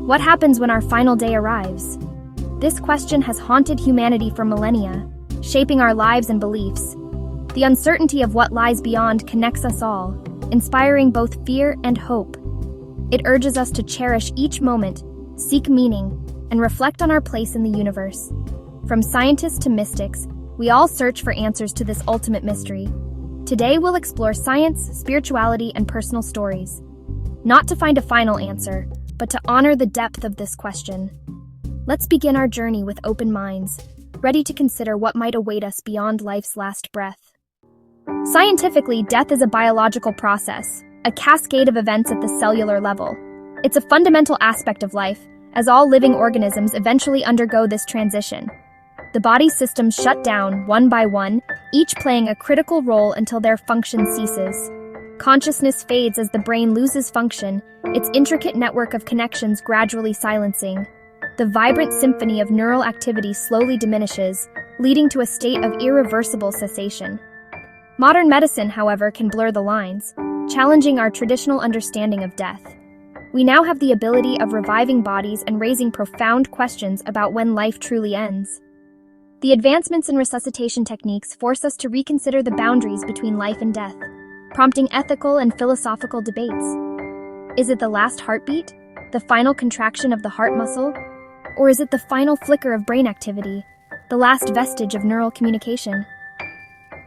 What happens when our final day arrives? This question has haunted humanity for millennia, shaping our lives and beliefs. The uncertainty of what lies beyond connects us all, inspiring both fear and hope. It urges us to cherish each moment, seek meaning, and reflect on our place in the universe. From scientists to mystics, we all search for answers to this ultimate mystery. Today we'll explore science, spirituality, and personal stories. Not to find a final answer, but to honor the depth of this question. Let's begin our journey with open minds, ready to consider what might await us beyond life's last breath. Scientifically, death is a biological process, a cascade of events at the cellular level. It's a fundamental aspect of life, as all living organisms eventually undergo this transition. The body's systems shut down, one by one, each playing a critical role until their function ceases. Consciousness fades as the brain loses function, its intricate network of connections gradually silencing. The vibrant symphony of neural activity slowly diminishes, leading to a state of irreversible cessation. Modern medicine, however, can blur the lines, challenging our traditional understanding of death. We now have the ability of reviving bodies and raising profound questions about when life truly ends. The advancements in resuscitation techniques force us to reconsider the boundaries between life and death, prompting ethical and philosophical debates. Is it the last heartbeat, the final contraction of the heart muscle, or is it the final flicker of brain activity, the last vestige of neural communication?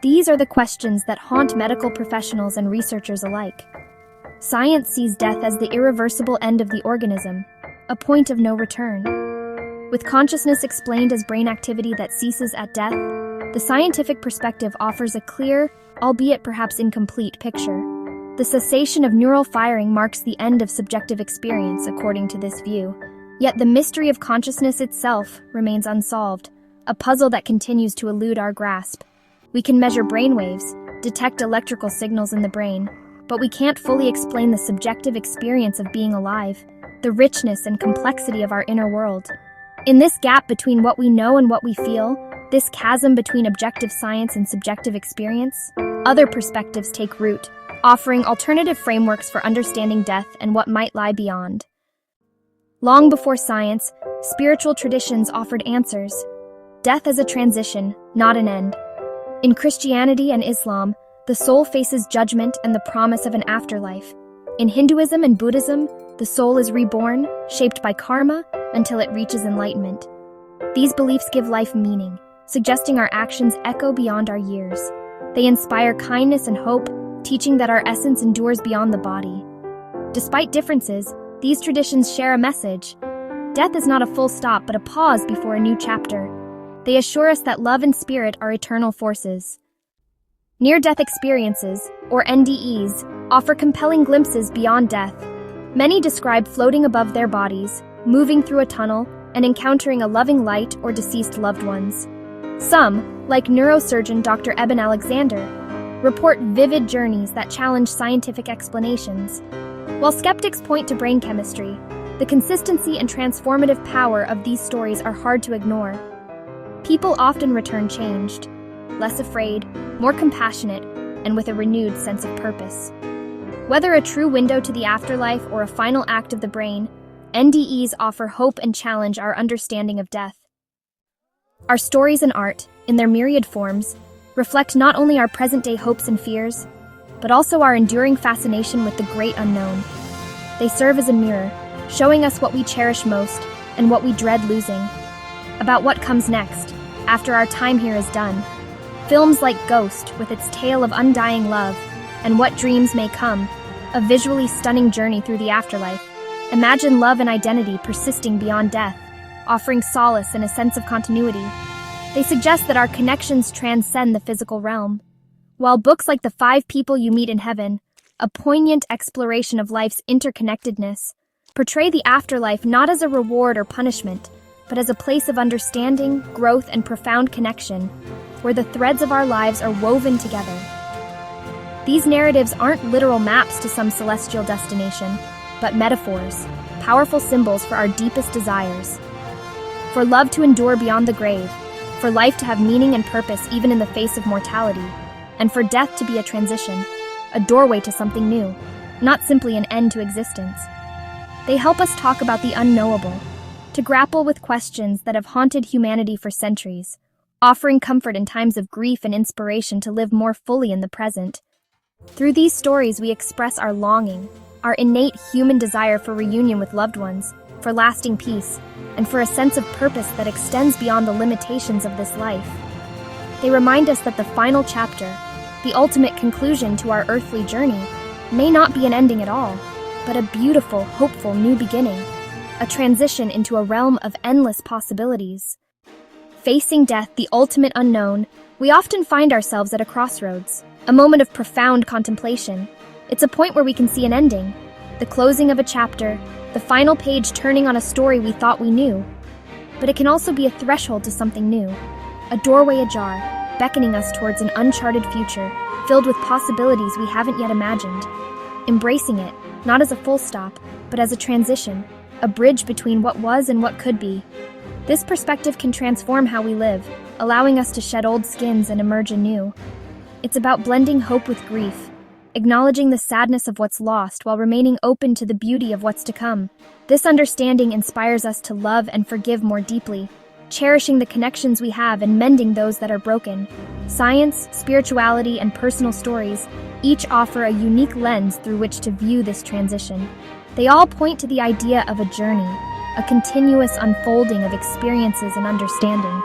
These are the questions that haunt medical professionals and researchers alike. Science sees death as the irreversible end of the organism, a point of no return. With consciousness explained as brain activity that ceases at death, the scientific perspective offers a clear, albeit perhaps incomplete, picture. The cessation of neural firing marks the end of subjective experience, according to this view. Yet the mystery of consciousness itself remains unsolved, a puzzle that continues to elude our grasp. We can measure brainwaves, detect electrical signals in the brain, but we can't fully explain the subjective experience of being alive, the richness and complexity of our inner world. In this gap between what we know and what we feel, this chasm between objective science and subjective experience, other perspectives take root, offering alternative frameworks for understanding death and what might lie beyond. Long before science, spiritual traditions offered answers. Death as a transition, not an end. In Christianity and Islam, the soul faces judgment and the promise of an afterlife. In Hinduism and Buddhism, the soul is reborn, shaped by karma, until it reaches enlightenment. These beliefs give life meaning, suggesting our actions echo beyond our years. They inspire kindness and hope, teaching that our essence endures beyond the body. Despite differences, these traditions share a message. Death is not a full stop, but a pause before a new chapter. They assure us that love and spirit are eternal forces. Near-death experiences, or NDEs, offer compelling glimpses beyond death. Many describe floating above their bodies, moving through a tunnel, and encountering a loving light or deceased loved ones. Some, like neurosurgeon Dr. Eben Alexander, report vivid journeys that challenge scientific explanations. While skeptics point to brain chemistry, the consistency and transformative power of these stories are hard to ignore. People often return changed, less afraid, more compassionate, and with a renewed sense of purpose. Whether a true window to the afterlife or a final act of the brain, NDEs offer hope and challenge our understanding of death. Our stories and art, in their myriad forms, reflect not only our present-day hopes and fears, but also our enduring fascination with the great unknown. They serve as a mirror, showing us what we cherish most and what we dread losing. About what comes next, after our time here is done. Films like Ghost, with its tale of undying love, and What Dreams May Come, a visually stunning journey through the afterlife. Imagine love and identity persisting beyond death, offering solace and a sense of continuity. They suggest that our connections transcend the physical realm. While books like The 5 People You Meet in Heaven, a poignant exploration of life's interconnectedness, portray the afterlife not as a reward or punishment, but as a place of understanding, growth, and profound connection, where the threads of our lives are woven together. These narratives aren't literal maps to some celestial destination, but metaphors, powerful symbols for our deepest desires. For love to endure beyond the grave, for life to have meaning and purpose even in the face of mortality, and for death to be a transition, a doorway to something new, not simply an end to existence. They help us talk about the unknowable, to grapple with questions that have haunted humanity for centuries, offering comfort in times of grief and inspiration to live more fully in the present. Through these stories, we express our longing, our innate human desire for reunion with loved ones, for lasting peace, and for a sense of purpose that extends beyond the limitations of this life. They remind us that the final chapter, the ultimate conclusion to our earthly journey, may not be an ending at all, but a beautiful, hopeful new beginning, a transition into a realm of endless possibilities. Facing death, the ultimate unknown, we often find ourselves at a crossroads, a moment of profound contemplation. It's a point where we can see an ending, the closing of a chapter, the final page turning on a story we thought we knew. But it can also be a threshold to something new, a doorway ajar, beckoning us towards an uncharted future, filled with possibilities we haven't yet imagined. Embracing it, not as a full stop, but as a transition, a bridge between what was and what could be. This perspective can transform how we live, allowing us to shed old skins and emerge anew. It's about blending hope with grief, acknowledging the sadness of what's lost while remaining open to the beauty of what's to come. This understanding inspires us to love and forgive more deeply, cherishing the connections we have and mending those that are broken. Science, spirituality, and personal stories each offer a unique lens through which to view this transition. They all point to the idea of a journey, a continuous unfolding of experiences and understanding.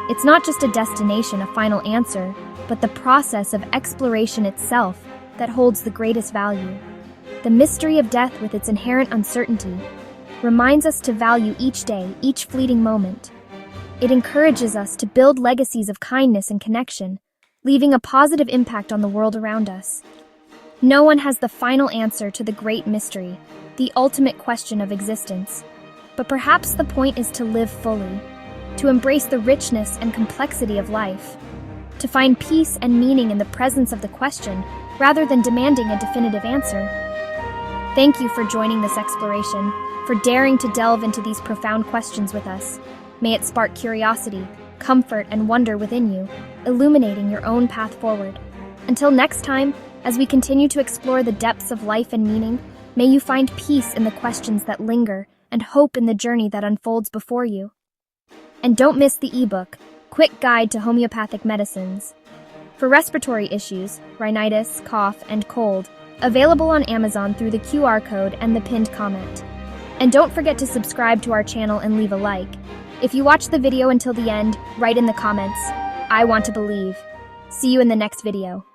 It's not just a destination, a final answer, but the process of exploration itself that holds the greatest value. The mystery of death, with its inherent uncertainty, reminds us to value each day, each fleeting moment. It encourages us to build legacies of kindness and connection, leaving a positive impact on the world around us. No one has the final answer to the great mystery, the ultimate question of existence. But perhaps the point is to live fully, to embrace the richness and complexity of life, to find peace and meaning in the presence of the question, rather than demanding a definitive answer. Thank you for joining this exploration, for daring to delve into these profound questions with us. May it spark curiosity, comfort, and wonder within you, illuminating your own path forward. Until next time, as we continue to explore the depths of life and meaning, may you find peace in the questions that linger and hope in the journey that unfolds before you. And don't miss the ebook, Quick Guide to Homeopathic Medicines, for respiratory issues, rhinitis, cough, and cold, available on Amazon through the QR code and the pinned comment. And don't forget to subscribe to our channel and leave a like. If you watch the video until the end, write in the comments, "I want to believe." See you in the next video.